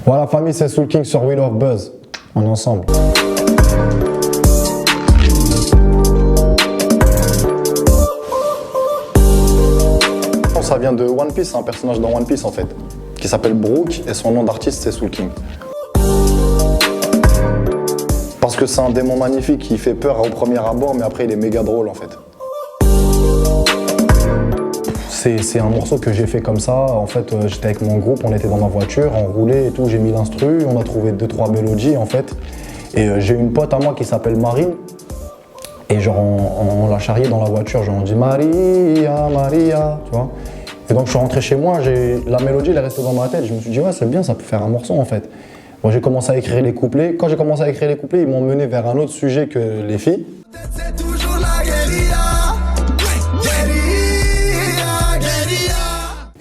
Voilà famille, c'est Soul King sur Wheel of Buzz. On est ensemble. Ça vient de One Piece, c'est un personnage dans One Piece en fait, qui s'appelle Brook et son nom d'artiste c'est Soul King. Parce que c'est un démon magnifique qui fait peur au premier abord, mais après il est méga drôle en fait. C'est un morceau que j'ai fait comme ça, en fait j'étais avec mon groupe, on était dans ma voiture, on roulait et tout, j'ai mis l'instru, on a trouvé 2-3 mélodies en fait. Et j'ai une pote à moi qui s'appelle Marine, et genre on l'a charriée dans la voiture, genre on dit Maria, Maria, tu vois. Et donc je suis rentré chez moi, la mélodie elle est restée dans ma tête, je me suis dit ouais c'est bien, ça peut faire un morceau en fait. Moi j'ai commencé à écrire les couplets, quand j'ai commencé à écrire les couplets, ils m'ont mené vers un autre sujet que les filles.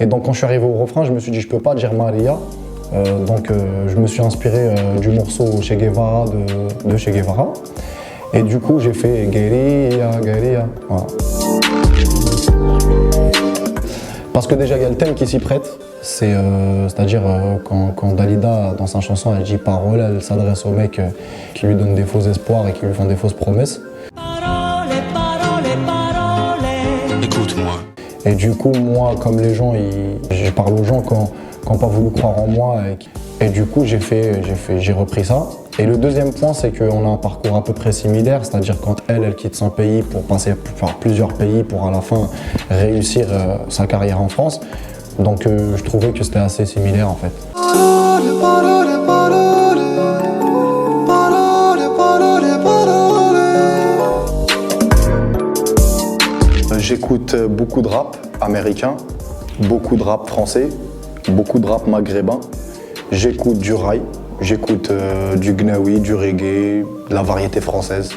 Et donc quand je suis arrivé au refrain, je me suis dit je peux pas dire Maria, je me suis inspiré du morceau Che Guevara de Che Guevara. Et du coup j'ai fait Guerilla, Guerilla, voilà. Parce que déjà il y a le thème qui s'y prête, c'est-à-dire quand Dalida dans sa chanson elle dit parole, elle s'adresse aux mecs qui lui donnent des faux espoirs et qui lui font des fausses promesses. Écoute-moi. Et du coup, moi, comme les gens, je parle aux gens qui n'ont pas voulu croire en moi. Et du coup, j'ai repris ça. Et le deuxième point, c'est qu'on a un parcours à peu près similaire, c'est-à-dire quand elle quitte son pays pour passer par plusieurs pays pour à la fin réussir sa carrière en France. Donc je trouvais que c'était assez similaire en fait. J'écoute beaucoup de rap américain, beaucoup de rap français, beaucoup de rap maghrébin. J'écoute du raï, j'écoute du gnawi, du reggae, de la variété française.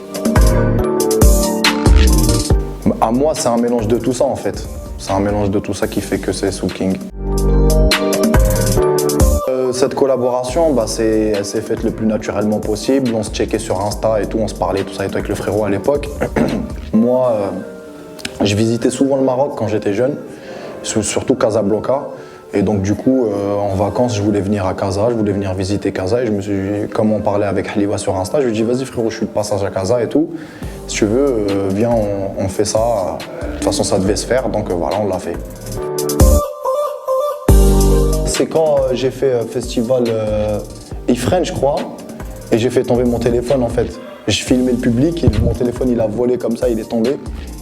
À moi, c'est un mélange de tout ça en fait. C'est un mélange de tout ça qui fait que c'est Soul King. Cette collaboration, elle s'est faite le plus naturellement possible. On se checkait sur Insta et tout, on se parlait tout ça et tout avec le frérot à l'époque. Moi, je visitais souvent le Maroc quand j'étais jeune, surtout Casablanca. Et donc du coup, en vacances, je voulais venir à Casa, je voulais venir visiter Casa. Et je me suis dit, comme on parlait avec Haliwa sur Insta, je lui ai dit, vas-y frérot, je suis de passage à Casa et tout. Si tu veux, viens, on fait ça. De toute façon, ça devait se faire, donc voilà, on l'a fait. C'est quand j'ai fait festival Ifren, je crois, et j'ai fait tomber mon téléphone en fait. Je filmais le public et mon téléphone il a volé comme ça, il est tombé.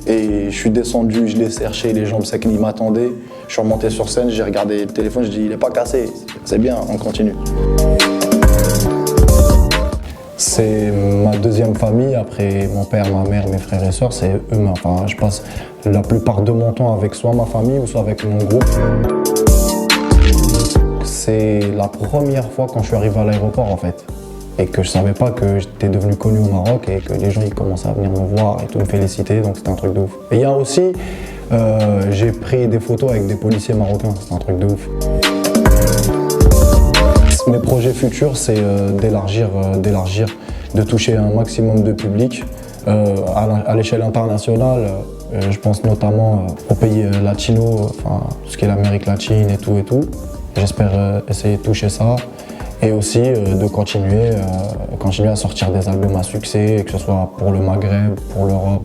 Et je suis descendu, je l'ai cherché, les gens qui m'attendaient. Je suis remonté sur scène, j'ai regardé le téléphone, je dis il est pas cassé, c'est bien, on continue. C'est ma deuxième famille, après mon père, ma mère, mes frères et sœurs, c'est eux. Enfin, je passe la plupart de mon temps avec soit ma famille ou soit avec mon groupe. C'est la première fois quand je suis arrivé à l'aéroport en fait. Et que je savais pas que j'étais devenu connu au Maroc et que les gens ils commençaient à venir me voir et tout me féliciter, donc c'était un truc de ouf. Et il y a aussi, j'ai pris des photos avec des policiers marocains, c'est un truc de ouf. Mes projets futurs, c'est d'élargir, de toucher un maximum de public à l'échelle internationale. Je pense notamment aux pays latinos, enfin tout ce qui est l'Amérique latine et tout. J'espère essayer de toucher ça. Et aussi de continuer à sortir des albums à succès, que ce soit pour le Maghreb, pour l'Europe.